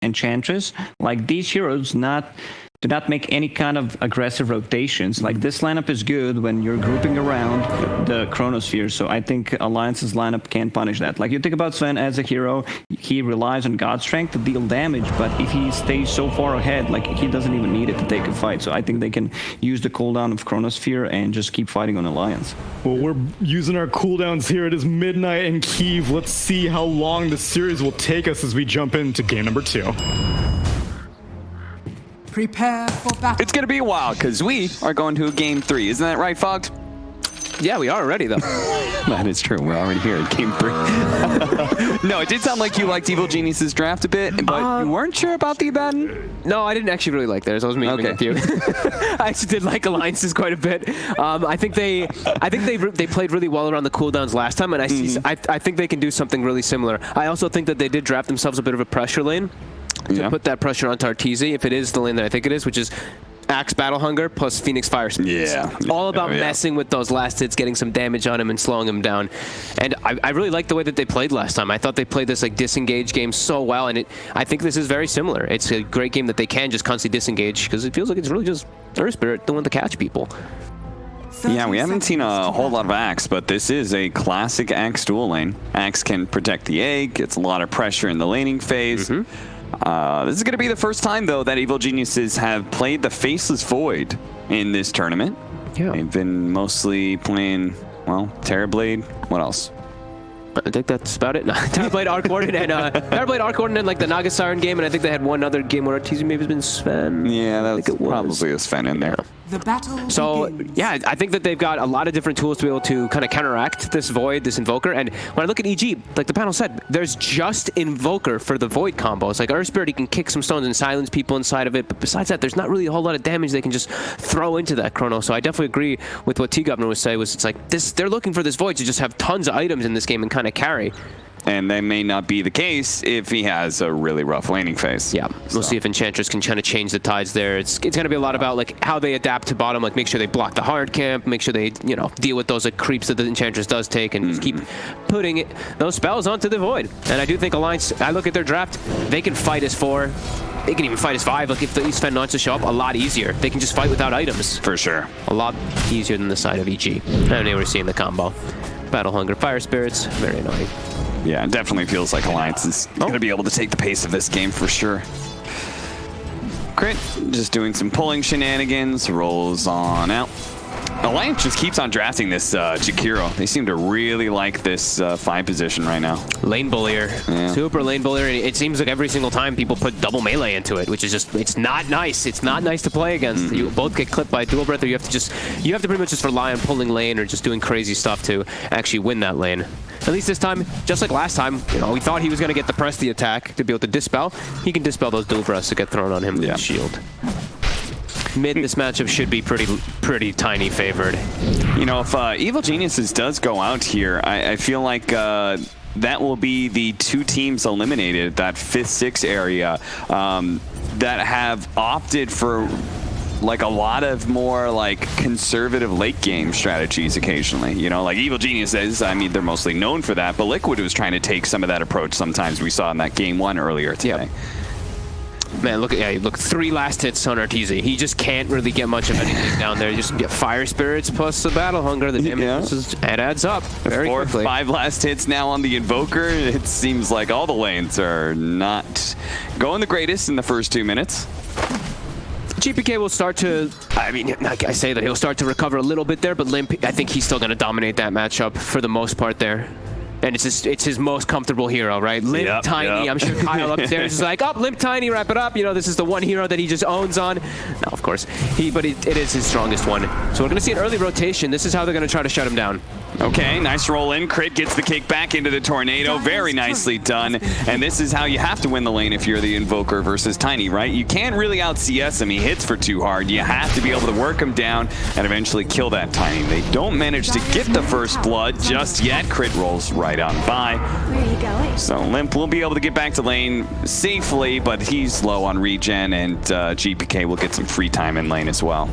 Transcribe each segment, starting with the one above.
Enchantress, like these heroes do not make any kind of aggressive rotations. Like this lineup is good when you're grouping around the Chronosphere, so I think Alliance's lineup can punish that. Like you think about Sven as a hero, he relies on God Strength to deal damage, but if he stays so far ahead, like he doesn't even need it to take a fight. So I think they can use the cooldown of Chronosphere and just keep fighting on Alliance. Well, we're using our cooldowns here. It is midnight in Kyiv. Let's see how long the series will take us as we jump into game number 2. Prepare for battle. It's going to be a while because we are going to a game 3. Isn't that right, Fox? Yeah, we are already, though. That is true. We're already here at game 3. No, it did sound like you liked Evil Genius's draft a bit, but you weren't sure about the Abaddon? No, I didn't actually really like theirs. I was meeting with you. I actually did like Alliances quite a bit. I think they played really well around the cooldowns last time, and I think they can do something really similar. I also think that they did draft themselves a bit of a pressure lane to put that pressure onto Arteezy, if it is the lane that I think it is, which is Axe Battle Hunger plus Phoenix Fire Spirits. Yeah. All about messing with those last hits, getting some damage on him and slowing him down. And I really liked the way that they played last time. I thought they played this like disengage game so well, and I think this is very similar. It's a great game that they can just constantly disengage because it feels like it's really just Earth Spirit doing to catch people. Yeah, we haven't seen a whole lot of Axe, but this is a classic Axe dual lane. Axe can protect the egg, gets a lot of pressure in the laning phase. This is going to be the first time, though, that Evil Geniuses have played the Faceless Void in this tournament. Yeah. They've been mostly playing, well, Terrorblade. What else? I think that's about it. Terrorblade, Arc Warden, and Terrorblade, Arc Warden, and like the Naga Siren game, and I think they had one other game where Arteezy maybe has been Sven. Yeah, that's probably a Sven in there. The battle So, begins. yeah, I think that they've got a lot of different tools to be able to kind of counteract this Void, this Invoker. And when I look at EG, like the panel said, there's just Invoker for the Void combo. It's like Earth Spirit, he can kick some stones and silence people inside of it. But besides that, there's not really a whole lot of damage they can just throw into that Chrono. So I definitely agree with what T-Governor was saying. It's like they're looking for this Void to just have tons of items in this game and kind of carry. And that may not be the case if he has a really rough laning phase. Yeah, we'll see if Enchantress can kind of change the tides there. It's going to be a lot about like how they adapt to bottom, like make sure they block the hard camp, make sure they deal with those like creeps that the Enchantress does take, and just keep putting those spells onto the Void. And I do think Alliance, I look at their draft, they can fight as 4. They can even fight as 5. Like if the Sven wants to show up, a lot easier. They can just fight without items. For sure. A lot easier than the side of EG. And we're seeing the combo. Battle Hunger, Fire Spirits, very annoying. Yeah, it definitely feels like Alliance is going to be able to take the pace of this game for sure. Crit, just doing some pulling shenanigans, rolls on out. Alliance just keeps on drafting this Jakiro. They seem to really like this 5 position right now. Lane bullier. Yeah. Super lane bullier. It seems like every single time people put double melee into it, which is just, it's not nice. It's not nice to play against. You both get clipped by dual breath, or you have to pretty much just rely on pulling lane or just doing crazy stuff to actually win that lane. At least this time, just like last time, we thought he was going to get the press the attack to be able to dispel. He can dispel those dual breaths that get thrown on him with his shield. Mid, this matchup should be pretty tiny favored. If Evil Geniuses does go out here, I feel like that will be the 2 teams eliminated, that 5th, 6th area, that have opted for like a lot of more like conservative late game strategies occasionally. Like Evil Geniuses, I mean, they're mostly known for that, but Liquid was trying to take some of that approach sometimes. We saw in that game 1 earlier today. Yep. Man, look, 3 last hits on Arteezy. He just can't really get much of anything down there. Just get Fire Spirits plus the Battle Hunger. The damage it adds up very quickly. 5 last hits now on the Invoker. It seems like all the lanes are not going the greatest in the first 2 minutes. GPK will start to, I say that he'll start to recover a little bit there, but Limp, I think he's still going to dominate that matchup for the most part there. And it's his most comfortable hero, right? Limp Tiny. I'm sure Kyle upstairs is like, Limp Tiny, wrap it up. This is the one hero that he just owns on. No, of course. But it is his strongest one. So we're going to see an early rotation. This is how they're going to try to shut him down. Okay, nice roll in. Crit gets the kick back into the Tornado. Very nicely done. And this is how you have to win the lane if you're the Invoker versus Tiny, right? You can't really out CS him. He hits for too hard. You have to be able to work him down and eventually kill that Tiny. They don't manage to get the first blood just yet. Crit rolls right on by. Where are you going? So Limp will be able to get back to lane safely, but he's low on regen, and GPK will get some free time in lane as well.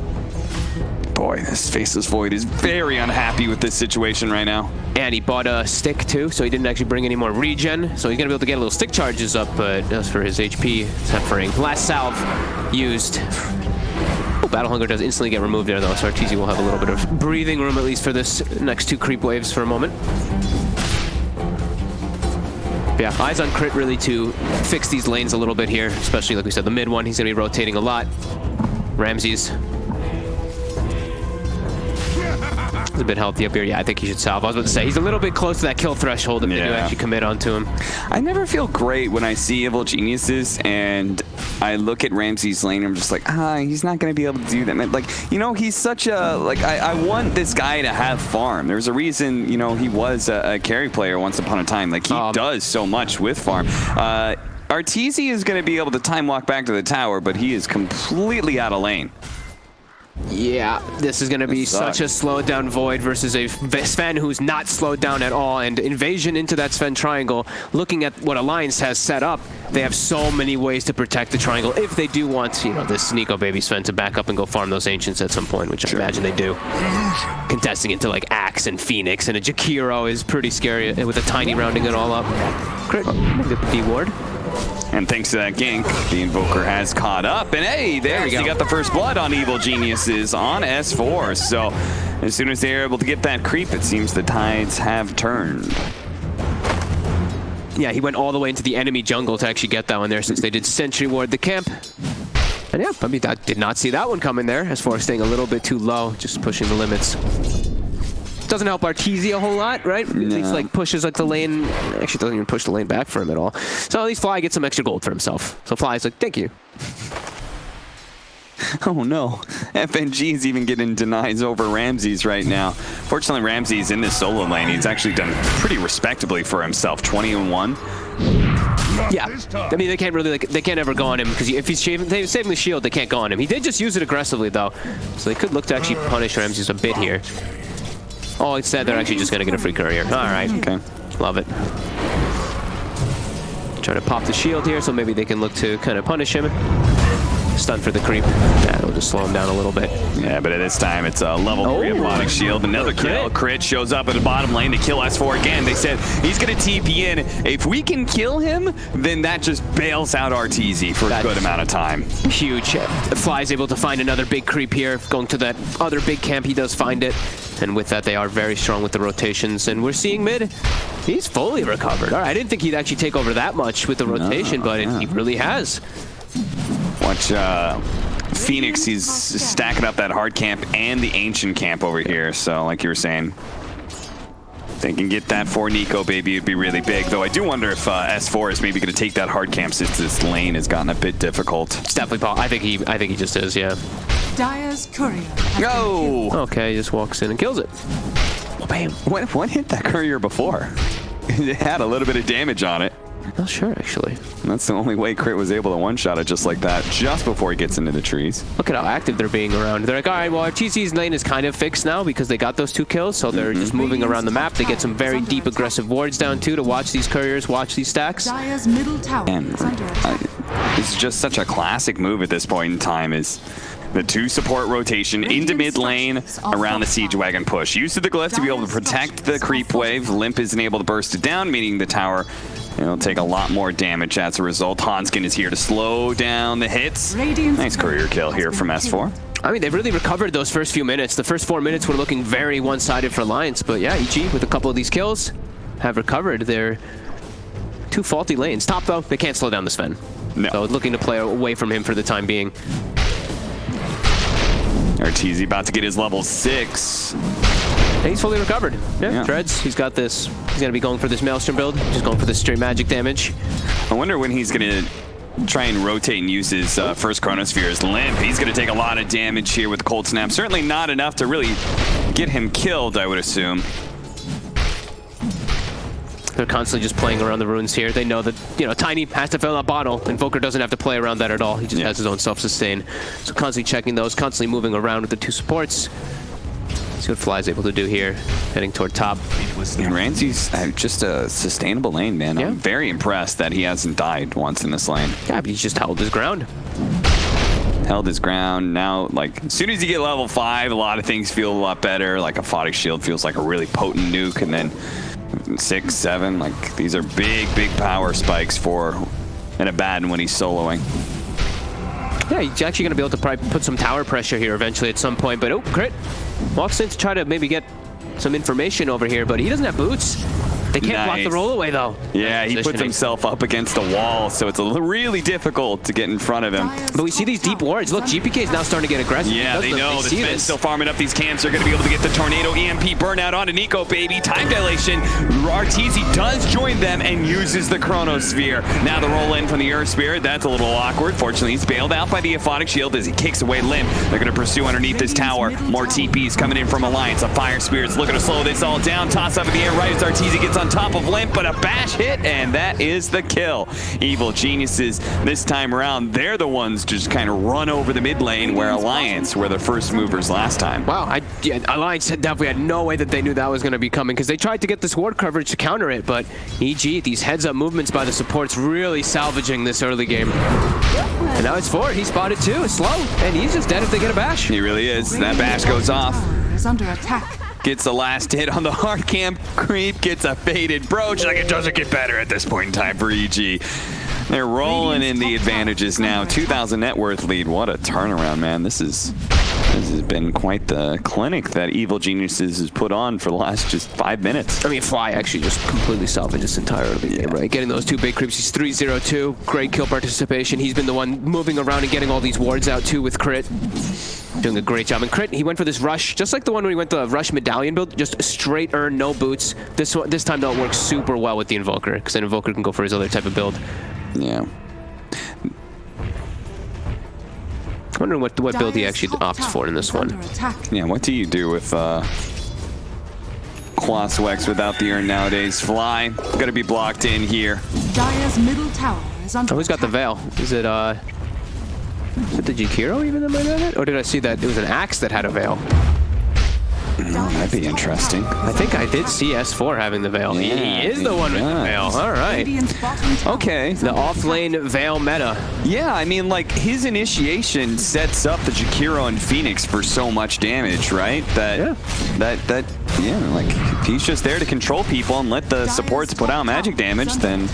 boy, this Faceless Void is very unhappy with this situation right now. And he bought a stick too, so he didn't actually bring any more regen. So he's gonna be able to get a little stick charges up, but as for his HP, suffering. Last salve used. Oh, Battle Hunger does instantly get removed there though, so Arteezy will have a little bit of breathing room at least for this next 2 creep waves for a moment. But yeah, eyes on Crit really to fix these lanes a little bit here, especially like we said, the mid one, he's gonna be rotating a lot. Ramses. He's a bit healthy up here. Yeah, I think he should salve. I was about to say, he's a little bit close to that kill threshold if they do actually commit onto him. I never feel great when I see Evil Geniuses and I look at Ramses' lane and I'm just like, he's not going to be able to do that. Man. Like, you know, he's such a, like, I want this guy to have farm. There's a reason, you know, he was a carry player once upon a time. Like, he does so much with farm. Arteezy is going to be able to time walk back to the tower, but he is completely out of lane. Yeah, this is going to be such a slowed down Void versus a Sven who's not slowed down at all, and invasion into that Sven triangle. Looking at what Alliance has set up, they have so many ways to protect the triangle if they do want, you know, this Nico baby Sven to back up and go farm those Ancients at some point, which I imagine they do. Contesting into like Axe and Phoenix, and a Jakiro is pretty scary with a tiny rounding it all up. Crit, the D-ward. And thanks to that gank, the Invoker has caught up. And hey, there we got the first blood on Evil Geniuses on S4. So as soon as they're able to get that creep, it seems the tides have turned. Yeah, he went all the way into the enemy jungle to actually get that one there since they did Sentry Ward the camp. And yeah, I mean, I did not see that one coming there as far as staying a little bit too low, just pushing the limits. Doesn't help Arteezy a whole lot, right? No. At least like pushes like the lane. Actually, doesn't even push the lane back for him at all. So at least Fly gets some extra gold for himself. So Fly's like, thank you. Oh no, FNG is even getting denies over Ramses right now. Fortunately, Ramses in this solo lane, he's actually done pretty respectably for himself, 20-1. Yeah, I mean, they can't really, like, they can't ever go on him, because if he's saving the shield, they can't go on him. He did just use it aggressively, though, so they could look to actually punish Ramses a bit here. Oh, instead, they're actually just going to get a free courier. All right. Okay. Love it. Try to pop the shield here, so maybe they can look to kind of punish him. Stun for the creep. That'll just slow him down a little bit. Yeah, but at this time, it's a level 3 Hypnotic Shield. Another kill. Crit shows up at the bottom lane to kill S4 again. They said he's going to TP in. If we can kill him, then that just bails out Arteezy for a good amount of time. Huge. Fly's able to find another big creep here. Going to that other big camp, he does find it. And with that, they are very strong with the rotations. And we're seeing mid. He's fully recovered. All right, I didn't think he'd actually take over that much with the rotation, but he really has. Watch Phoenix, he's stacking up that hard camp and the ancient camp over here. So like you were saying, if they can get that for Nico, baby, it'd be really big. Though I do wonder if S4 is maybe going to take that hard camp since this lane has gotten a bit difficult. It's definitely Paul. I think he just is, yeah. Dire's courier. Go! Okay, he just walks in and kills it. Oh, bam. What hit that courier before? It had a little bit of damage on it. Not sure, actually. And that's the only way Crit was able to one-shot it just like that, just before he gets into the trees. Look at how active they're being around. They're like, all right, well, Arteezy's lane is kind of fixed now because they got those 2 kills, so they're just moving around the map. They get some very deep aggressive wards down, too, to watch these couriers, watch these stacks. Dire's middle tower is under attack. This is just such a classic move at this point in time, is the 2 support rotation into mid lane around the siege wagon push. Use of the glyph to be able to protect the creep wave. Limp isn't able to burst it down, meaning the tower it'll take a lot more damage as a result. Hanskin is here to slow down the hits. Nice courier kill here from S4. I mean, they've really recovered those first few minutes. The first 4 minutes were looking very one-sided for Alliance, but yeah, EG with a couple of these kills have recovered their 2 faulty lanes. Top though, they can't slow down the Sven. No. So looking to play away from him for the time being. Arteezy about to get his level 6. He's fully recovered. Yeah, Dreads, he's got this. He's going to be going for this Maelstrom build. Just going for this straight magic damage. I wonder when he's going to try and rotate and use his first Chronosphere's Limp. He's going to take a lot of damage here with the Cold Snap. Certainly not enough to really get him killed, I would assume. They're constantly just playing around the runes here. They know that, you know, Tiny has to fill that bottle. Invoker doesn't have to play around that at all. He just has his own self-sustain. So constantly checking those, constantly moving around with the 2 supports. See what Fly's able to do here, heading toward top. And Ramsey's just a sustainable lane, man. I'm very impressed that he hasn't died once in this lane. Yeah, but he's just held his ground. held his ground. Now, like, as soon as you get level 5, a lot of things feel a lot better. Like, a Aphotic Shield feels like a really potent nuke, and then 6, 7, like, these are big, big power spikes for an Abaddon when he's soloing. Yeah, he's actually going to be able to probably put some tower pressure here eventually at some point, but oh, crit. Walks in to try to maybe get some information over here, but he doesn't have boots. They can't block the roll away, though. Yeah, he puts himself up against the wall, so it's really difficult to get in front of him. But we see these deep wards. Look, GPK is now starting to get aggressive. Yeah, they know. The Sven's still farming up these camps. They're going to be able to get the Tornado EMP burnout onto Nico, baby. Time dilation. Arteezy does join them and uses the Chronosphere. Now the roll in from the Earth Spirit. That's a little awkward. Fortunately, he's bailed out by the Aphotic Shield as he kicks away Limp. They're going to pursue underneath this tower. More TPs coming in from Alliance. A Fire Spirit's looking to slow this all down. Toss up in the air right as Arteezy gets on top of Limp, but a bash hit, and that is the kill. Evil Geniuses, this time around, they're the ones just kind of run over the mid lane, where Alliance were the first movers last time. Wow, Alliance definitely had no way that they knew that was going to be coming, because they tried to get this ward coverage to counter it, but EG, these heads-up movements by the supports really salvaging this early game. And now it's forward. He spotted too. It's slow, and he's just dead if they get a bash. He really is. That bash goes off. Is under attack. Gets the last hit on the hard camp. Creep gets a faded brooch. Like, it doesn't get better at this point in time for EG. They're rolling in the advantages now. 2,000 net worth lead. What a turnaround, man. This has been quite the clinic that Evil Geniuses has put on for the last just 5 minutes. I mean, Fly actually just completely salvaged this entire early game, right? Getting those 2 big creeps. He's 3-0-2. Great kill participation. He's been the one moving around and getting all these wards out too with crit. Doing a great job. And crit, he went for this rush, just like the one when he went the rush medallion build, just straight earn, no boots. This time though, it works super well with the Invoker, because then Invoker can go for his other type of build. Yeah. I'm wondering what build he actually opts for in this one. Yeah, what do you do with Clawswex without the urn nowadays? Fly, gonna be blocked in here. Dire's middle tower is under Oh, he's got the veil. Is it the Jakiro even that might have it? Or did I see that it was an axe that had a veil? Oh, that'd be interesting. I think I did see S4 having the veil. Yeah, he is the one with the veil. All right. Okay. The off-lane veil meta. Yeah, I mean, like, his initiation sets up the Jakiro and Phoenix for so much damage, right? Yeah, like, if he's just there to control people and let the supports put out magic damage, then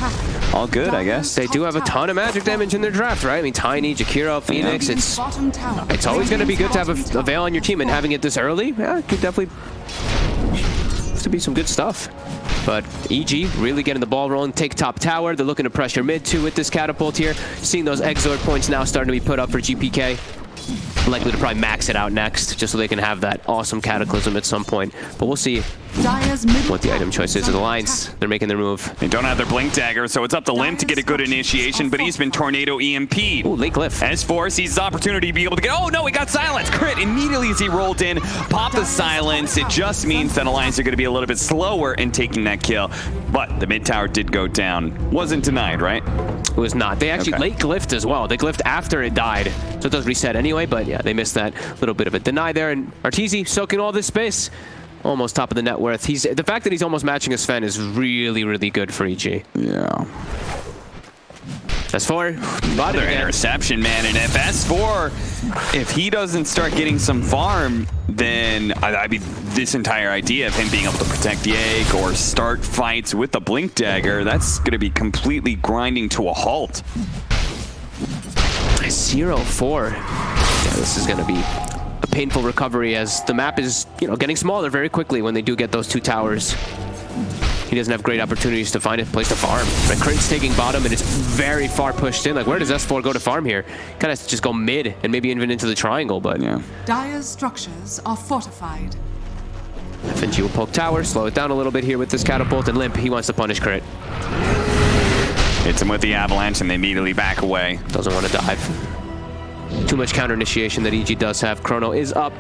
all good, I guess. They do have a ton of magic damage in their draft, right? I mean, Tiny, Jakiro, Phoenix, it's always going to be good to have a veil on your team, and having it this early, yeah, it could definitely to be some good stuff. But EG really getting the ball rolling, take top tower. They're looking to pressure mid too with this catapult here. Seeing those Exort points now starting to be put up for GPK. Likely to probably max it out next, just so they can have that awesome Cataclysm at some point. But we'll see what the item choice is of the Alliance. They're making their move. They don't have their Blink Dagger, so it's up to Limp to get a good initiation, but he's been Tornado EMP'd. Ooh, late glyph. S4 sees his opportunity to be able to get... Oh, no, he got Silence. Crit immediately as he rolled in. Pop the Silence. It just means that Alliance are going to be a little bit slower in taking that kill. But the mid tower did go down. Wasn't denied, right? It was not. They actually late glyphed as well. They glyphed after it died, so it does reset anyway, but yeah, they missed that little bit of a deny there. And Arteezy soaking all this space. Almost top of the net worth. The fact that he's almost matching a Sven is really, really good for EG. Yeah. S4. Another interception, man. And if S4, if he doesn't start getting some farm, then I mean, this entire idea of him being able to protect the egg or start fights with the Blink Dagger, that's going to be completely grinding to a halt. 0-4. Yeah, this is going to be a painful recovery as the map is, getting smaller very quickly when they do get those 2 towers. He doesn't have great opportunities to find a place to farm. But Crit's taking bottom, and it's very far pushed in. Like, where does S4 go to farm here? Kind of just go mid and maybe even into the triangle, but yeah. Dire's structures are fortified. FNG will poke tower, slow it down a little bit here with this catapult, and Limp, he wants to punish Crit. Hits him with the avalanche, and they immediately back away. Doesn't want to dive. Too much counter initiation that EG does have. Chrono is up.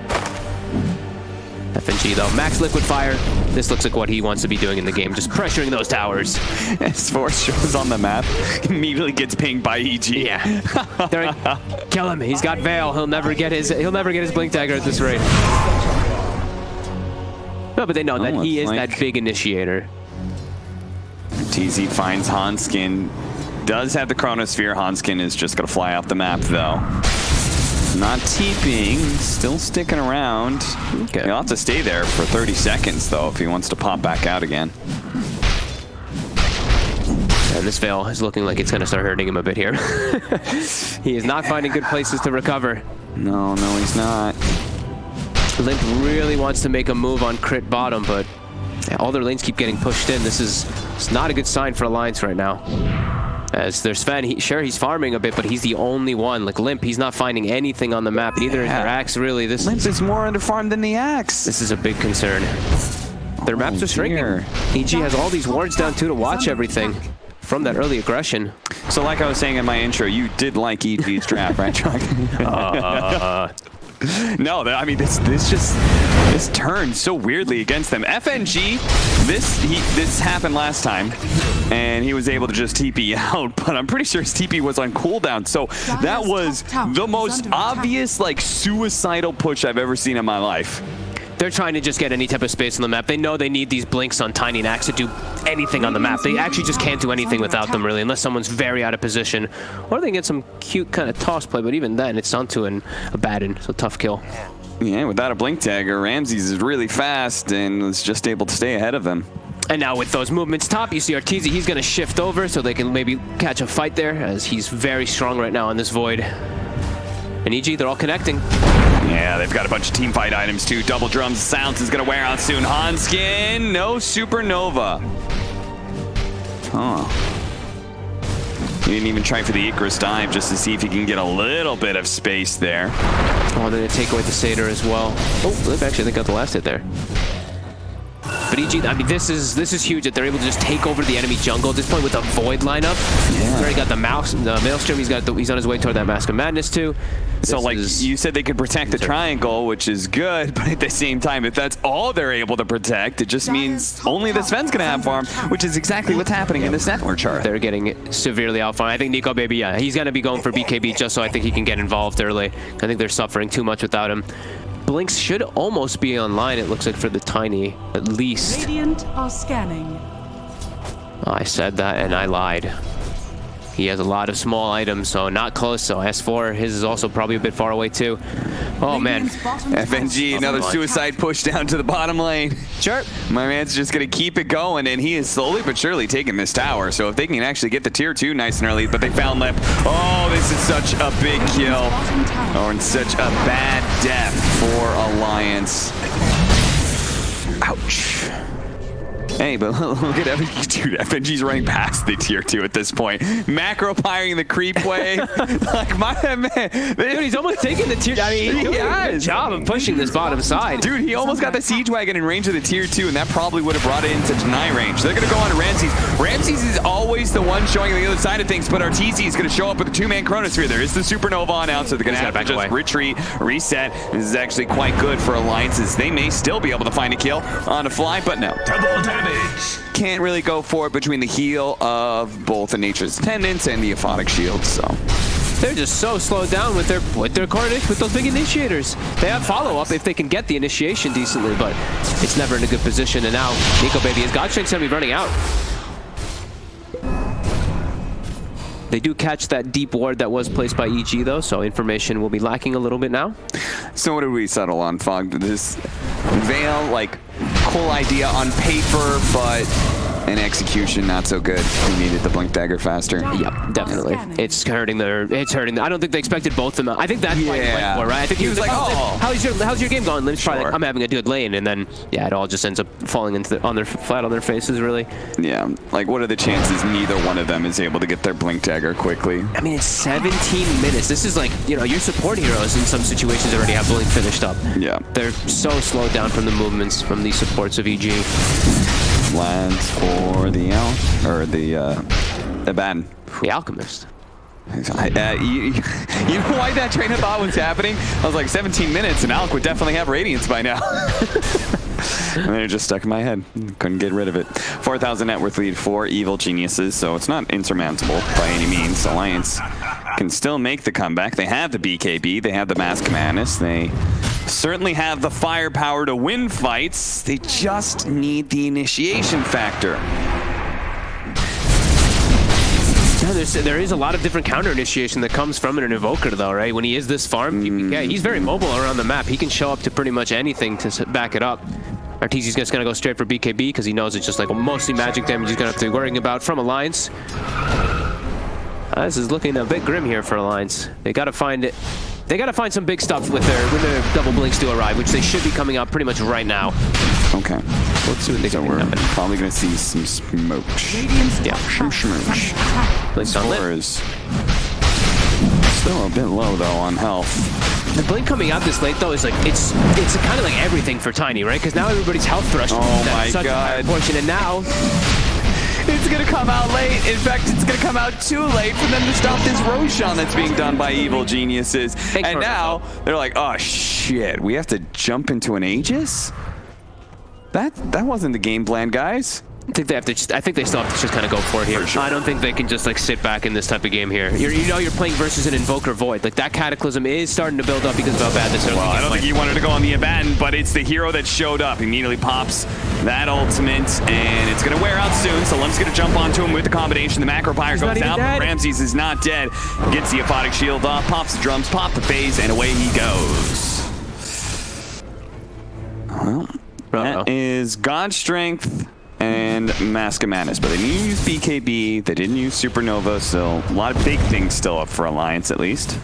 FNG though, max liquid fire. This looks like what he wants to be doing in the game, just pressuring those towers. S4 shows on the map, immediately gets pinged by EG. Yeah, they're like, kill him. He's got Veil. He'll never get his Blink Dagger at this rate. No, but they know that he is that big initiator. TZ finds Hanskin. Does have the Chronosphere. Hanskin is just going to fly off the map, though. Not TPing, still sticking around. Okay. He'll have to stay there for 30 seconds, though, if he wants to pop back out again. And this Veil is looking like it's going to start hurting him a bit here. He is not finding good places to recover. No, he's not. Limp really wants to make a move on crit bottom, but yeah, all their lanes keep getting pushed in. It's not a good sign for Alliance right now. As there's Sven, he's farming a bit, but he's the only one. Like Limp, he's not finding anything on the map. Neither is their Axe, really. Limp is more underfarmed than the Axe. This is a big concern. Their maps are shrinking. EG has all these wards down too to watch everything from that early aggression. So like I was saying in my intro, you did like EG's draft, right, Chuck? No, I mean this turned so weirdly against them. FNG, this happened last time, and he was able to just TP out. But I'm pretty sure his TP was on cooldown. So that was the most obvious, like, suicidal push I've ever seen in my life. They're trying to just get any type of space on the map. They know they need these blinks on Tiny and Axe to do anything on the map. They actually just can't do anything without them, really, unless someone's very out of position. Or they get some cute kind of toss play, but even then, it's onto a Batten, so tough kill. Yeah, without a blink tagger, Ramses is really fast and was just able to stay ahead of them. And now with those movements top, you see Arteezy, he's going to shift over so they can maybe catch a fight there, as he's very strong right now on this Void. And EG, they're all connecting. Yeah, they've got a bunch of team fight items too. Double drums, Silence is gonna wear out soon. Hanskin, no Supernova. Huh. He didn't even try for the Icarus dive just to see if he can get a little bit of space there. Oh, they're gonna take away the Satyr as well. Oh, they've actually got the last hit there. But EG, I mean, this is huge that they're able to just take over the enemy jungle at this point with a Void lineup. Yeah. He's already got the Maelstrom. He's on his way toward that Mask of Madness too. So, like, you said they could protect the triangle, which is good, but at the same time, if that's all they're able to protect, it just means only the Sven's gonna have farm, which is exactly what's happening in this network chart. They're getting severely outfarmed. I think Nico Baby, yeah, he's gonna be going for BKB just so I think he can get involved early. I think they're suffering too much without him. Blinks should almost be online, it looks like, for the Tiny, at least. Radiant are scanning. I said that and I lied. He has a lot of small items, so not close. So S4, his is also probably a bit far away too. Oh man, FNG, another suicide push down to the bottom lane. Sure. My man's just gonna keep it going, and he is slowly but surely taking this tower. So if they can actually get the tier 2 nice and early, but they found Limp. Oh, this is such a big kill. Oh, and such a bad death for Alliance. Ouch. Hey, but look at FNG, dude. FNG's running past the tier 2 at this point. Macro firing the creep way. Like, my man. Dude, he's almost taking the tier. I mean, he's doing a good job of pushing this bottom side. Dude, he almost got the Siege Wagon in range of the tier 2, and that probably would have brought it into deny range. They're going to go on to Ramses. Ramses is always the one showing the other side of things, but Arteezy is going to show up with a 2-man Chronosphere. There is the Supernova on out, so they're going to have to just retreat, reset. This is actually quite good for Alliances. They may still be able to find a kill on the fly, but no. Double damage. Can't really go for it between the heal of both the Nature's Attendants and the Aphotic Shield, so. They're just so slowed down with their coordination, with those big initiators. They have follow-up if they can get the initiation decently, but it's never in a good position. And now Nico Baby has got Strength's gonna be running out. They do catch that deep ward that was placed by EG though, so information will be lacking a little bit now. So what did we settle on, Fog? This Veil, like, cool idea on paper, but in execution, not so good. We needed the Blink Dagger faster. Yep, definitely. It's hurting I don't think they expected both of them. I think that's why he went for, right? I think he was like, oh, how's your game going? Limp's probably like, I'm having a good lane, and then yeah, it all just ends up falling into flat on their faces, really. Yeah, like, what are the chances neither one of them is able to get their Blink Dagger quickly? I mean, it's 17 minutes. This is like, you know, your support heroes in some situations already have Blink finished up. Yeah. They're so slowed down from the movements from these supports of EG. Lands for the Abaddon. The Alchemist. You know why that train of thought was happening? I was like, 17 minutes and Alk would definitely have Radiance by now. And then it just stuck in my head. Couldn't get rid of it. 4,000 net worth lead for Evil Geniuses, so it's not insurmountable by any means. Alliance can still make the comeback. They have the BKB, they have the Mask of Madness, they certainly have the firepower to win fights. They just need the initiation factor. Yeah, there is a lot of different counter initiation that comes from an Invoker, though, right? When he is this farm, PPK, he's very mobile around the map. He can show up to pretty much anything to back it up. Arteezy's just going to go straight for BKB because he knows it's just like mostly magic damage he's going to have to be worrying about from Alliance. This is looking a bit grim here for Alliance. They got to find it. They got to find some big stuff with their double blinks do arrive, which they should be coming out pretty much right now. Okay. Let's see what they can We're happen. probably going to see some smoke. Radiant's Yeah. structures are under attack. Blinks on lit. Scores. Still a bit low though on health. The blink coming out this late though is like it's kind of like everything for Tiny, right? Because now everybody's health threshold. Oh that's my such a high God. portion, and now It's going to come out late. In fact, it's going to come out too late for them to stop this Roshan that's being done by evil geniuses. And now they're like, oh shit, we have to jump into an Aegis? That wasn't the game plan, guys. I think they have to. I think they still have to just kind of go for it here. For sure. I don't think they can just like sit back in this type of game here. You're playing versus an Invoker Void. Like that Cataclysm is starting to build up because of how bad this early Well, I game don't went. think he wanted to go on the Abaddon, but it's the hero that showed up. Immediately pops that ultimate, and it's going to wear out soon, so Lem's going to jump onto him with the combination. The Macro Pyre not goes even out, dead. but Ramses is not dead. Gets the Aphotic Shield off, pops the drums, pop the phase, and away he goes. Well, that is God Strength and Mask of Madness, but they didn't use BKB, they didn't use Supernova, so a lot of big things still up for Alliance at least.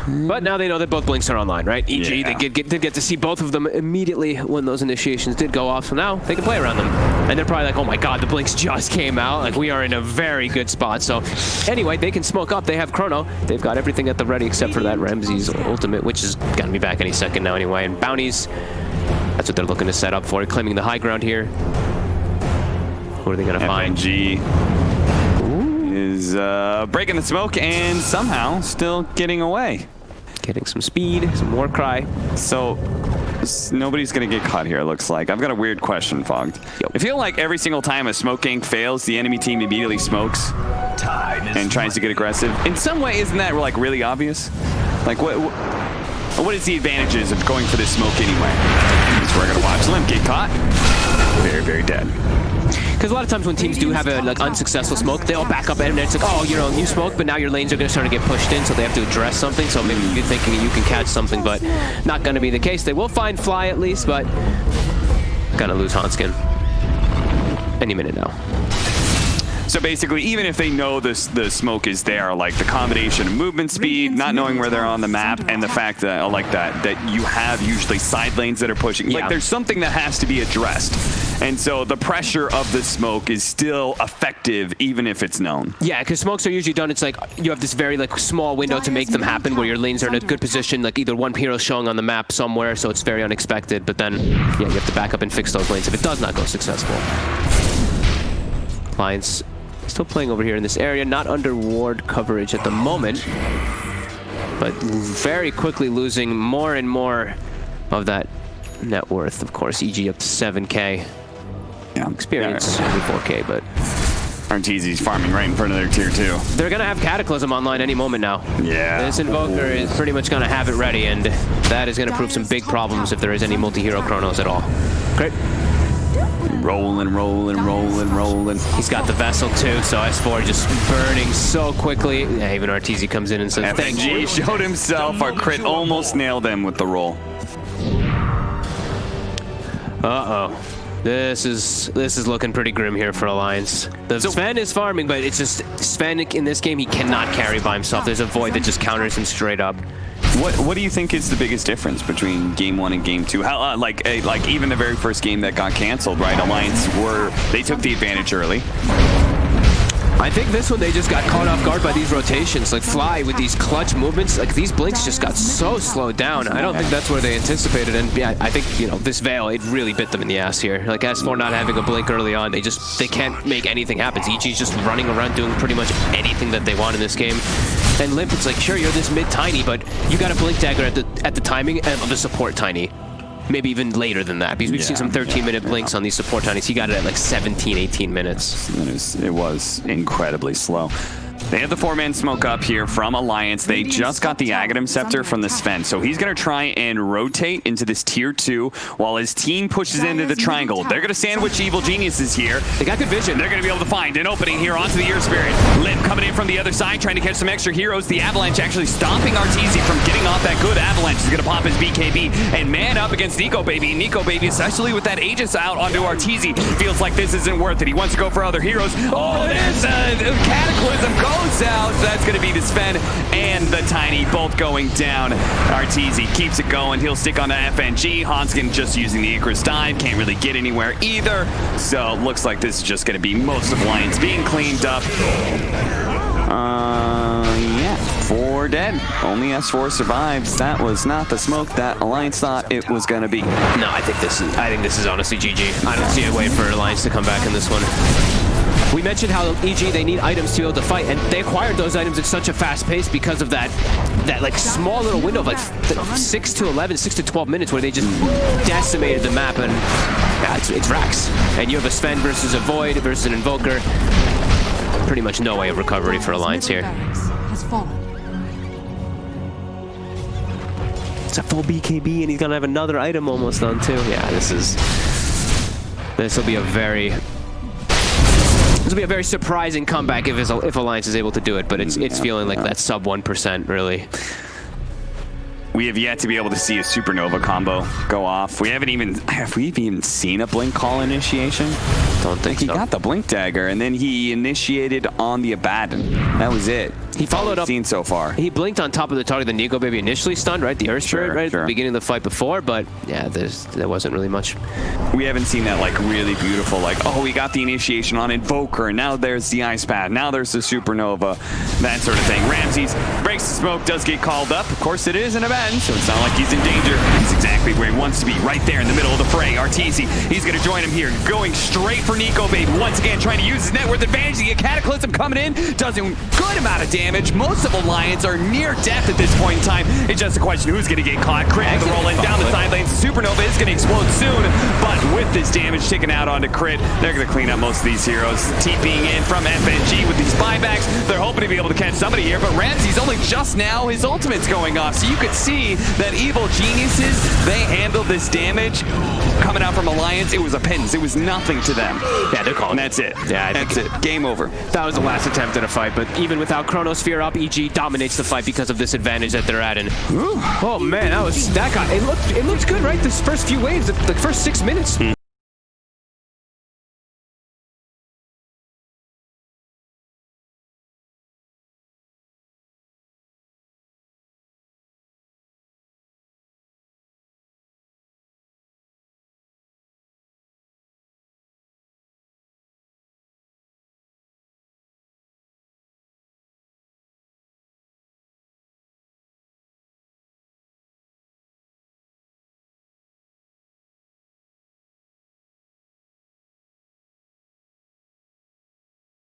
But now they know that both blinks are online, right? E.g., Yeah. they did get to see both of them immediately when those initiations did go off, so now they can play around them. And they're probably like, oh my god, the blinks just came out. Like, we are in a very good spot. So anyway, they can smoke up. They have Chrono. They've got everything at the ready except for that Ramses ultimate, which is going to be back any second now anyway. And bounties, that's what they're looking to set up for, claiming the high ground here. Who are they going to find? FNG is breaking the smoke and somehow still getting away. Getting some speed, some war cry. So nobody's gonna get caught here, it looks like. I've got a weird question, Fogged. Yep. I feel like every single time a smoke gank fails, the enemy team immediately smokes and tries to get aggressive. In some way, isn't that like really obvious? Like what is the advantages of going for this smoke anyway? So we're gonna watch Limp get caught. Very, very dead. Because a lot of times when teams do have a like unsuccessful smoke, they'll back up and it's like, oh, you know, you smoke, but now your lanes are going to start to get pushed in, so they have to address something. So maybe you're thinking you can catch something, but not going to be the case. They will find Fly at least, but gonna lose Hanskin any minute now. So basically, even if they know the smoke is there, like the combination of movement speed, not knowing where they're on the map, and the fact that, like that you have usually side lanes that are pushing, like there's something that has to be addressed. And so the pressure of the smoke is still effective, even if it's known. Yeah, because smokes are usually done, it's like you have this very like small window to make them happen where your lanes are in a good position, like either one hero showing on the map somewhere, so it's very unexpected, but then, yeah, you have to back up and fix those lanes if it does not go successful. Alliance still playing over here in this area, not under ward coverage at the moment, but very quickly losing more and more of that net worth. Of course, EG up to 7K. Yeah. Experience, 4K, but Arteezy's farming right in front of their tier 2. they're going to have Cataclysm online any moment now. Yeah. This Invoker is pretty much going to have it ready, and that is going to prove some big problems if there is any multi-hero Chronos at all. Great. Rolling. He's got the Vessel too, so S4 just burning so quickly. Yeah, even Arteezy comes in and says, thank you. FNG showed himself. Our crit almost nailed him with the roll. Uh-oh. This is looking pretty grim here for Alliance. Sven is farming, but it's just Sven in this game, he cannot carry by himself. There's a Void that just counters him straight up. What do you think is the biggest difference between Game 1 and Game 2? How like even the very first game that got canceled, right? Alliance they took the advantage early. I think this one they just got caught off guard by these rotations. Like Fly with these clutch movements, like these blinks just got so slowed down. I don't think that's where they anticipated. And yeah, I think, you know, this Veil, it really bit them in the ass here. Like S4 not having a blink early on, they can't make anything happen. EG's just running around doing pretty much anything that they want in this game. And Limp, it's like, sure, you're this mid Tiny, but you got a blink dagger at the timing of the support Tiny. Maybe even later than that, because we've seen some 13-minute blinks on these support Tinies. He got it at like 17, 18 minutes. It was incredibly slow. They have the 4-man smoke up here from Alliance. They just got the Aghanim Scepter from the Sven, so he's going to try and rotate into this tier 2 while his team pushes into the triangle. They're going to sandwich Evil Geniuses here. They got good vision. They're going to be able to find an opening here onto the Ear Spirit. Lim coming in from the other side, trying to catch some extra heroes. The Avalanche actually stopping Arteezy from getting off that good Avalanche. He's going to pop his BKB and man up against Nico Baby. Nico Baby, especially with that Aegis out onto Arteezy, feels like this isn't worth it. He wants to go for other heroes. Oh, there's a Cataclysm goes out. That's going to be the Sven and the Tiny both going down. Arteezy keeps it going. He'll stick on the FNG. Hanskin just using the Icarus dive. Can't really get anywhere either. So looks like this is just going to be most of Lions being cleaned up. Yeah, 4 dead. Only S4 survives. That was not the smoke that Alliance thought it was going to be. No, I think this is honestly GG. I don't see a way for Alliance to come back in this one. We mentioned how EG, they need items to be able to fight, and they acquired those items at such a fast pace because of that like small little window of like 6 to 11, 6 to 12 minutes where they just decimated the map, and yeah, it's Rax. And you have a Sven versus a Void versus an Invoker. Pretty much no way of recovery for Alliance here. It's a full BKB, and he's gonna have another item almost on too. Yeah, this will be a very surprising comeback if Alliance is able to do it, but it's feeling like that sub 1% really. We have yet to be able to see a supernova combo go off. Have we even seen a blink call initiation? Don't think so. He got the blink dagger and then he initiated on the Abaddon. That was it. He followed up. Seen so far. He blinked on top of the target that Nico Baby initially stunned, right? The Earth Spirit, right? At the beginning of the fight before, but yeah, there wasn't really much. We haven't seen that like really beautiful, like, oh, we got the initiation on Invoker, and now there's the Ice Pad, now there's the Supernova, that sort of thing. Ramses breaks the smoke, does get called up. Of course, it is an event, so it's not like he's in danger. He's exactly where he wants to be, right there in the middle of the fray. Arteezy, he's going to join him here, going straight for Nico Baby. Once again, trying to use his net worth advantage. The Cataclysm coming in, does a good amount of damage. Most of Alliance are near death at this point in time. It's just a question who's going to get caught. Crit the roll in down the side lanes. The Supernova is going to explode soon, but with this damage taken out onto Crit, they're going to clean up most of these heroes. TPing in from FNG with these buybacks. They're hoping to be able to catch somebody here, but Ramsey's only just now, his ultimate's going off, so you could see that Evil Geniuses, they handled this damage coming out from Alliance. It was a pittance. It was nothing to them. Yeah, they're calling. And that's it. Yeah, that's it. Game over. That was the last attempt at a fight, but even without Chronosphere up, EG dominates the fight because of this advantage that they're at. And oh man, that guy. It looked good, right? This first few waves, the first 6 minutes.